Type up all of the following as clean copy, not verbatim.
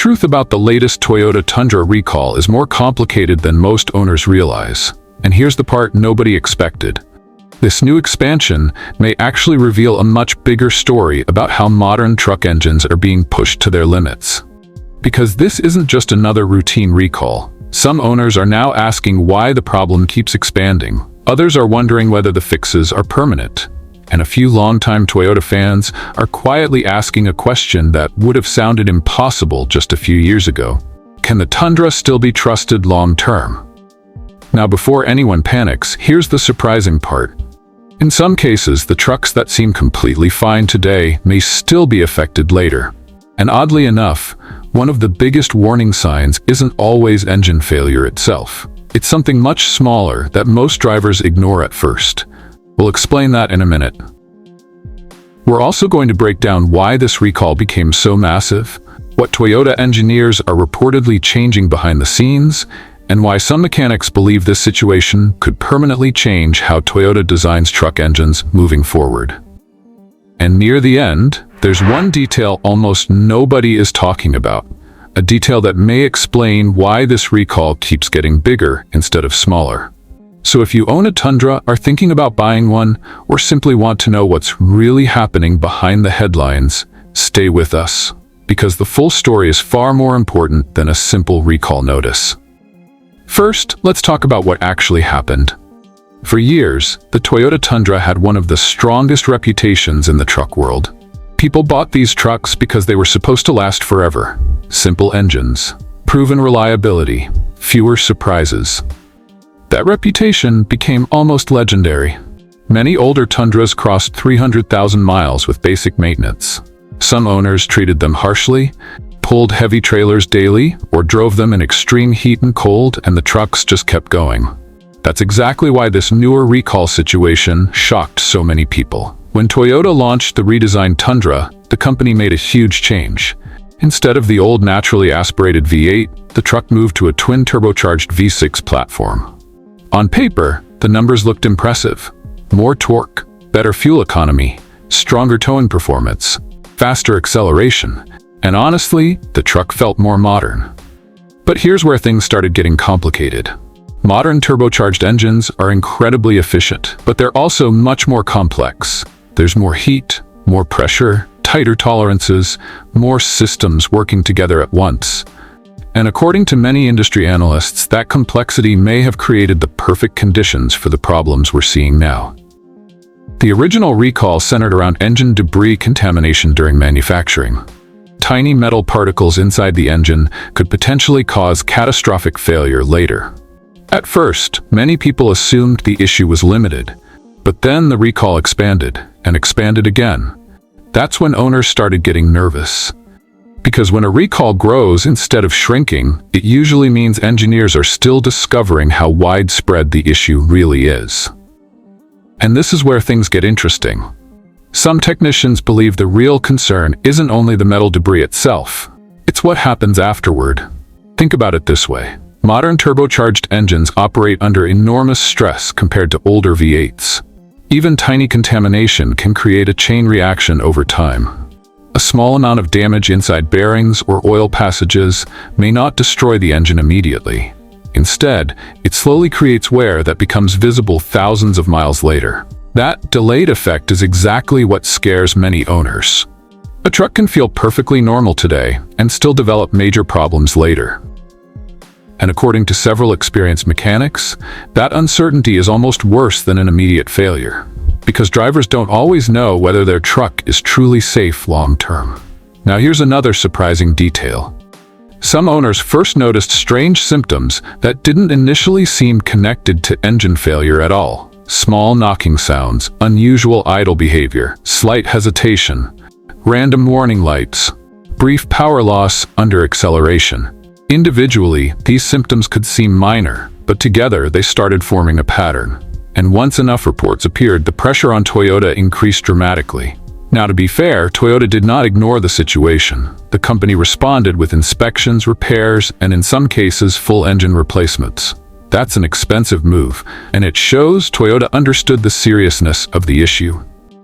truth about the latest Toyota Tundra recall is more complicated than most owners realize. And here's the part nobody expected. This new expansion may actually reveal a much bigger story about how modern truck engines are being pushed to their limits. Because this isn't just another routine recall. Some owners are now asking why the problem keeps expanding. Others are wondering whether the fixes are permanent. And a few longtime Toyota fans are quietly asking a question that would have sounded impossible just a few years ago. Can the Tundra still be trusted long-term? Now, before anyone panics, here's the surprising part. In some cases, the trucks that seem completely fine today may still be affected later. And oddly enough, one of the biggest warning signs isn't always engine failure itself. It's something much smaller that most drivers ignore at first. We'll explain that in a minute. We're also going to break down why this recall became so massive, what Toyota engineers are reportedly changing behind the scenes, and why some mechanics believe this situation could permanently change how Toyota designs truck engines moving forward. And near the end, there's one detail almost nobody is talking about, a detail that may explain why this recall keeps getting bigger instead of smaller. So if you own a Tundra, are thinking about buying one, or simply want to know what's really happening behind the headlines, stay with us, because the full story is far more important than a simple recall notice. First, let's talk about what actually happened. For years, the Toyota Tundra had one of the strongest reputations in the truck world. People bought these trucks because they were supposed to last forever. Simple engines, proven reliability, fewer surprises. That reputation became almost legendary. Many older Tundras crossed 300,000 miles with basic maintenance. Some owners treated them harshly, pulled heavy trailers daily, or drove them in extreme heat and cold, and the trucks just kept going. That's exactly why this newer recall situation shocked so many people. When Toyota launched the redesigned Tundra, the company made a huge change. Instead of the old naturally aspirated V8, the truck moved to a twin-turbocharged V6 platform. On paper, the numbers looked impressive. More torque, better fuel economy, stronger towing performance, faster acceleration, and honestly, the truck felt more modern. But here's where things started getting complicated. Modern turbocharged engines are incredibly efficient, but they're also much more complex. There's more heat, more pressure, tighter tolerances, more systems working together at once. And according to many industry analysts, that complexity may have created the perfect conditions for the problems we're seeing now. The original recall centered around engine debris contamination during manufacturing. Tiny metal particles inside the engine could potentially cause catastrophic failure later. At first, many people assumed the issue was limited, but then the recall expanded and expanded again. That's when owners started getting nervous. Because when a recall grows instead of shrinking, it usually means engineers are still discovering how widespread the issue really is. And this is where things get interesting. Some technicians believe the real concern isn't only the metal debris itself, it's what happens afterward. Think about it this way. Modern turbocharged engines operate under enormous stress compared to older V8s. Even tiny contamination can create a chain reaction over time. A small amount of damage inside bearings or oil passages may not destroy the engine immediately. Instead, it slowly creates wear that becomes visible thousands of miles later. That delayed effect is exactly what scares many owners. A truck can feel perfectly normal today and still develop major problems later. And according to several experienced mechanics, that uncertainty is almost worse than an immediate failure, because drivers don't always know whether their truck is truly safe long-term. Now here's another surprising detail. Some owners first noticed strange symptoms that didn't initially seem connected to engine failure at all. Small knocking sounds, unusual idle behavior, slight hesitation, random warning lights, brief power loss under acceleration. Individually, these symptoms could seem minor, but together they started forming a pattern. And once enough reports appeared, the pressure on Toyota increased dramatically. Now, to be fair, Toyota did not ignore the situation. The company responded with inspections, repairs, and in some cases, full engine replacements. That's an expensive move, and it shows Toyota understood the seriousness of the issue.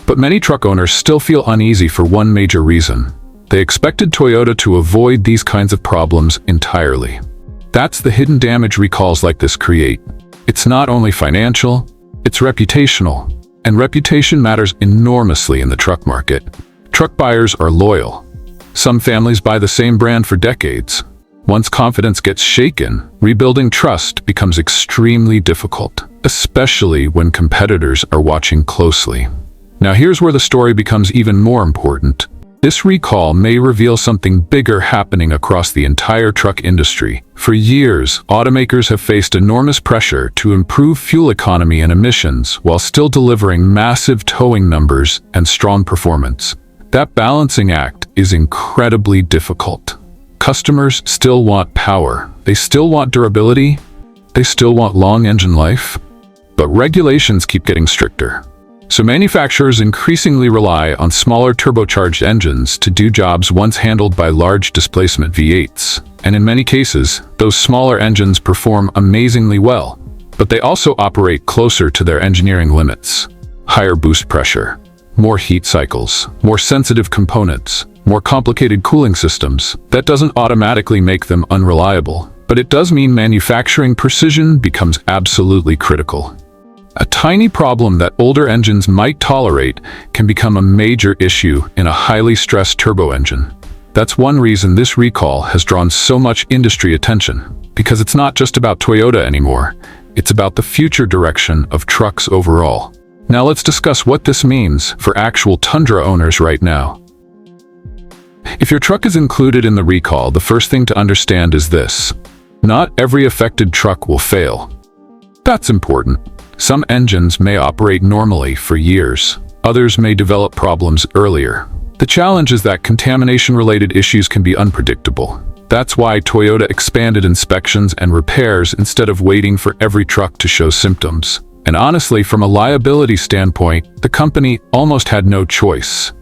But many truck owners still feel uneasy for one major reason. They expected Toyota to avoid these kinds of problems entirely. That's the hidden damage recalls like this create. It's not only financial, it's reputational. And reputation matters enormously in the truck market. Truck buyers are loyal. Some families buy the same brand for decades. Once confidence gets shaken, rebuilding trust becomes extremely difficult, especially when competitors are watching closely. Now here's where the story becomes even more important. This recall may reveal something bigger happening across the entire truck industry. For years, automakers have faced enormous pressure to improve fuel economy and emissions while still delivering massive towing numbers and strong performance. That balancing act is incredibly difficult. Customers still want power, they still want durability, they still want long engine life, but regulations keep getting stricter. So manufacturers increasingly rely on smaller turbocharged engines to do jobs once handled by large displacement V8s. And in many cases, those smaller engines perform amazingly well, but they also operate closer to their engineering limits. Higher boost pressure, more heat cycles, more sensitive components, more complicated cooling systems. That doesn't automatically make them unreliable, but it does mean manufacturing precision becomes absolutely critical. A tiny problem that older engines might tolerate can become a major issue in a highly stressed turbo engine. That's one reason this recall has drawn so much industry attention, because it's not just about Toyota anymore, it's about the future direction of trucks overall. Now let's discuss what this means for actual Tundra owners right now. If your truck is included in the recall, the first thing to understand is this: not every affected truck will fail. That's important. Some engines may operate normally for years. Others may develop problems earlier. The challenge is that contamination-related issues can be unpredictable. That's why Toyota expanded inspections and repairs instead of waiting for every truck to show symptoms. And honestly, from a liability standpoint, the company almost had no choice.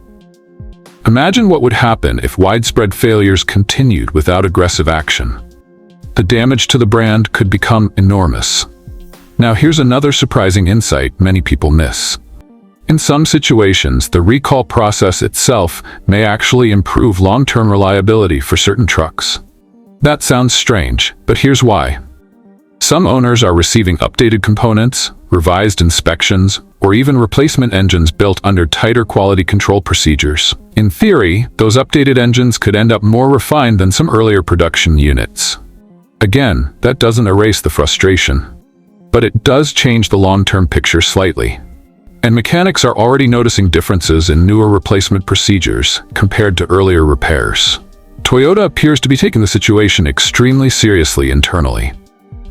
Imagine what would happen if widespread failures continued without aggressive action. The damage to the brand could become enormous. Now here's another surprising insight many people miss. In some situations, the recall process itself may actually improve long-term reliability for certain trucks. That sounds strange, but here's why. Some owners are receiving updated components, revised inspections, or even replacement engines built under tighter quality control procedures. In theory, those updated engines could end up more refined than some earlier production units. Again, that doesn't erase the frustration, but it does change the long-term picture slightly. And mechanics are already noticing differences in newer replacement procedures compared to earlier repairs. Toyota appears to be taking the situation extremely seriously internally.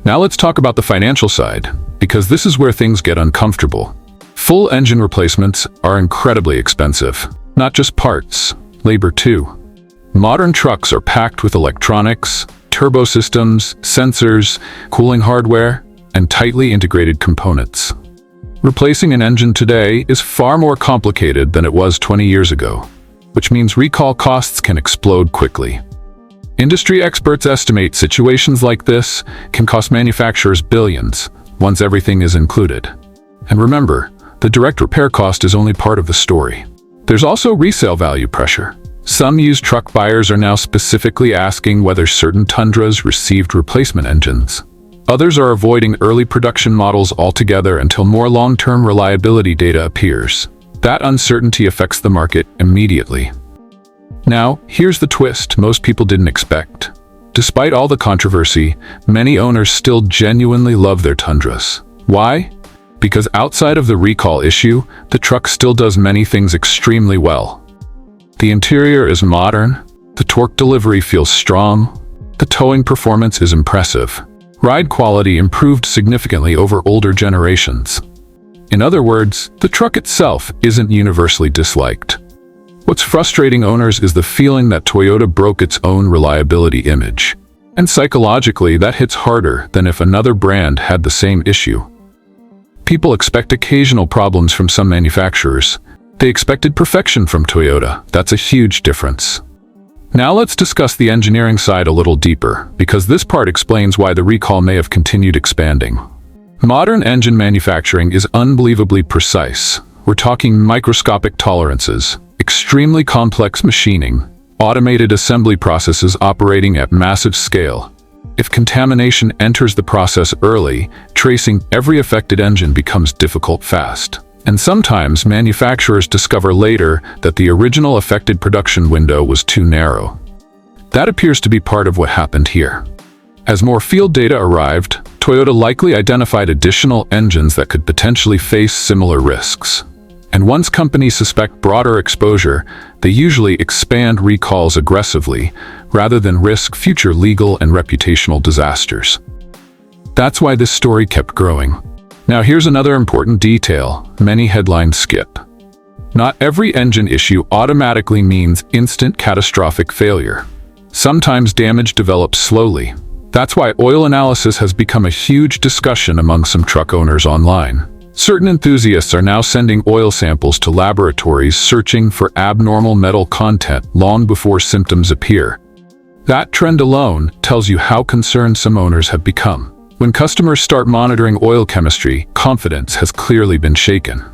Now let's talk about the financial side, because this is where things get uncomfortable. Full engine replacements are incredibly expensive. Not just parts, labor too. Modern trucks are packed with electronics, turbo systems, sensors, cooling hardware, and tightly integrated components. Replacing an engine today is far more complicated than it was 20 years ago, which means recall costs can explode quickly. Industry experts estimate situations like this can cost manufacturers billions once everything is included. And remember, the direct repair cost is only part of the story. There's also resale value pressure. Some used truck buyers are now specifically asking whether certain Tundras received replacement engines. Others are avoiding early production models altogether until more long-term reliability data appears. That uncertainty affects the market immediately. Now, here's the twist most people didn't expect. Despite all the controversy, many owners still genuinely love their Tundras. Why? Because outside of the recall issue, the truck still does many things extremely well. The interior is modern, the torque delivery feels strong, the towing performance is impressive. Ride quality improved significantly over older generations. In other words, the truck itself isn't universally disliked. What's frustrating owners is the feeling that Toyota broke its own reliability image. And psychologically, that hits harder than if another brand had the same issue. People expect occasional problems from some manufacturers. They expected perfection from Toyota. That's a huge difference. Now let's discuss the engineering side a little deeper, because this part explains why the recall may have continued expanding. Modern engine manufacturing is unbelievably precise. We're talking microscopic tolerances, extremely complex machining, automated assembly processes operating at massive scale. If contamination enters the process early, tracing every affected engine becomes difficult fast. And sometimes manufacturers discover later that the original affected production window was too narrow. That appears to be part of what happened here. As more field data arrived, Toyota likely identified additional engines that could potentially face similar risks. And once companies suspect broader exposure, they usually expand recalls aggressively, rather than risk future legal and reputational disasters. That's why this story kept growing. Now here's another important detail many headlines skip. Not every engine issue automatically means instant catastrophic failure. Sometimes damage develops slowly. That's why oil analysis has become a huge discussion among some truck owners online. Certain enthusiasts are now sending oil samples to laboratories searching for abnormal metal content long before symptoms appear. That trend alone tells you how concerned some owners have become. When customers start monitoring oil chemistry, confidence has clearly been shaken.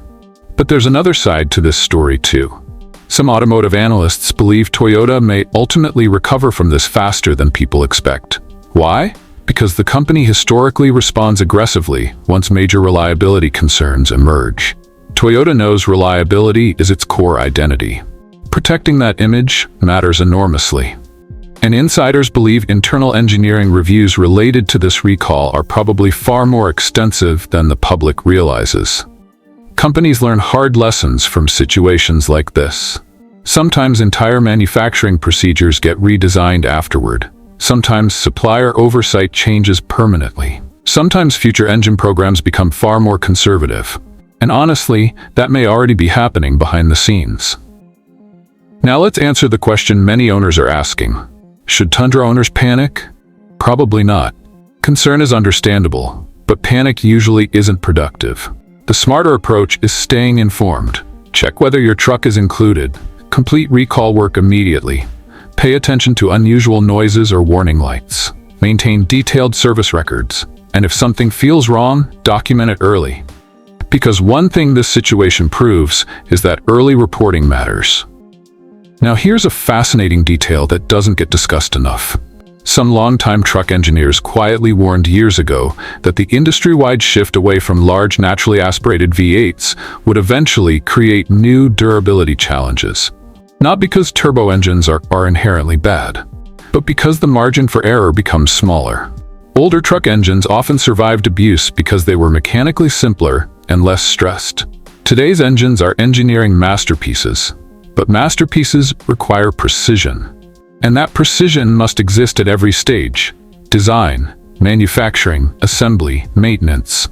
But there's another side to this story too. Some automotive analysts believe Toyota may ultimately recover from this faster than people expect. Why? Because the company historically responds aggressively once major reliability concerns emerge. Toyota knows reliability is its core identity. Protecting that image matters enormously. And insiders believe internal engineering reviews related to this recall are probably far more extensive than the public realizes. Companies learn hard lessons from situations like this. Sometimes entire manufacturing procedures get redesigned afterward. Sometimes supplier oversight changes permanently. Sometimes future engine programs become far more conservative. And honestly, that may already be happening behind the scenes. Now let's answer the question many owners are asking. Should Tundra owners panic? Probably not. Concern is understandable, but panic usually isn't productive. The smarter approach is staying informed. Check whether your truck is included. Complete recall work immediately. Pay attention to unusual noises or warning lights. Maintain detailed service records. And if something feels wrong, document it early. Because one thing this situation proves is that early reporting matters. Now here's a fascinating detail that doesn't get discussed enough. Some longtime truck engineers quietly warned years ago that the industry-wide shift away from large naturally aspirated V8s would eventually create new durability challenges. Not because turbo engines are inherently bad, but because the margin for error becomes smaller. Older truck engines often survived abuse because they were mechanically simpler and less stressed. Today's engines are engineering masterpieces, but masterpieces require precision. And that precision must exist at every stage: design, manufacturing, assembly, maintenance.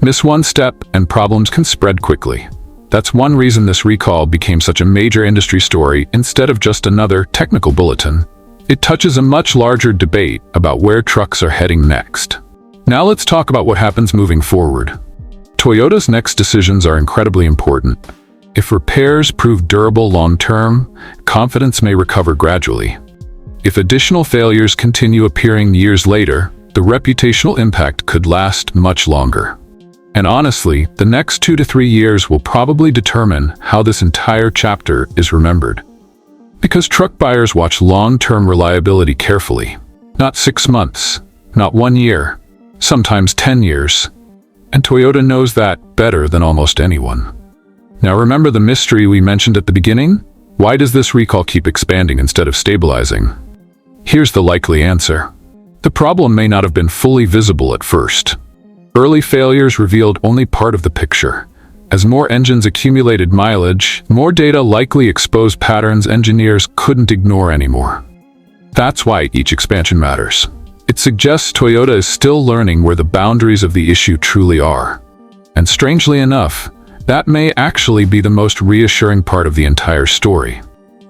Miss one step and problems can spread quickly. That's one reason this recall became such a major industry story instead of just another technical bulletin. It touches a much larger debate about where trucks are heading next. Now let's talk about what happens moving forward. Toyota's next decisions are incredibly important. If repairs prove durable long-term, confidence may recover gradually. If additional failures continue appearing years later, the reputational impact could last much longer. And honestly, the next 2 to 3 years will probably determine how this entire chapter is remembered. Because truck buyers watch long-term reliability carefully. Not 6 months, not 1 year, sometimes 10 years. And Toyota knows that better than almost anyone. Now remember the mystery we mentioned at the beginning? Why does this recall keep expanding instead of stabilizing? Here's the likely answer. The problem may not have been fully visible at first. Early failures revealed only part of the picture. As more engines accumulated mileage, more data likely exposed patterns engineers couldn't ignore anymore. That's why each expansion matters. It suggests Toyota is still learning where the boundaries of the issue truly are. And strangely enough, that may actually be the most reassuring part of the entire story.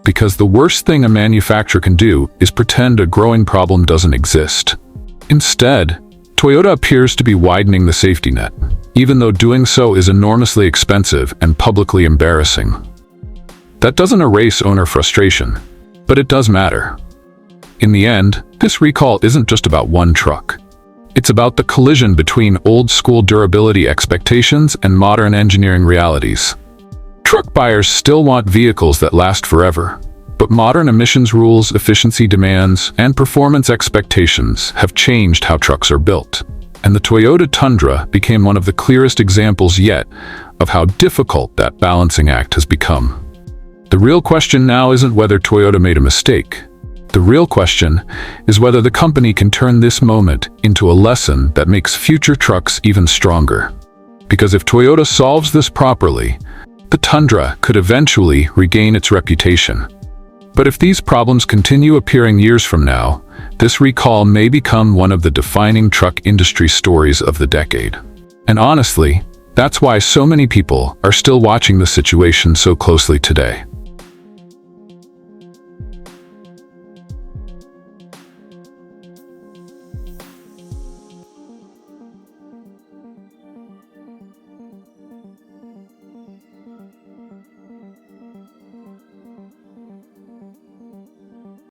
Because the worst thing a manufacturer can do is pretend a growing problem doesn't exist. Instead, Toyota appears to be widening the safety net, even though doing so is enormously expensive and publicly embarrassing. That doesn't erase owner frustration, but it does matter. In the end, this recall isn't just about one truck. It's about the collision between old-school durability expectations and modern engineering realities. Truck buyers still want vehicles that last forever, But modern emissions rules, efficiency demands, and performance expectations have changed how trucks are built. And the Toyota Tundra became one of the clearest examples yet of how difficult that balancing act has become. The real question now isn't whether Toyota made a mistake. The real question is whether the company can turn this moment into a lesson that makes future trucks even stronger. Because if Toyota solves this properly, the Tundra could eventually regain its reputation. But if these problems continue appearing years from now, this recall may become one of the defining truck industry stories of the decade. And honestly, that's why so many people are still watching the situation so closely today.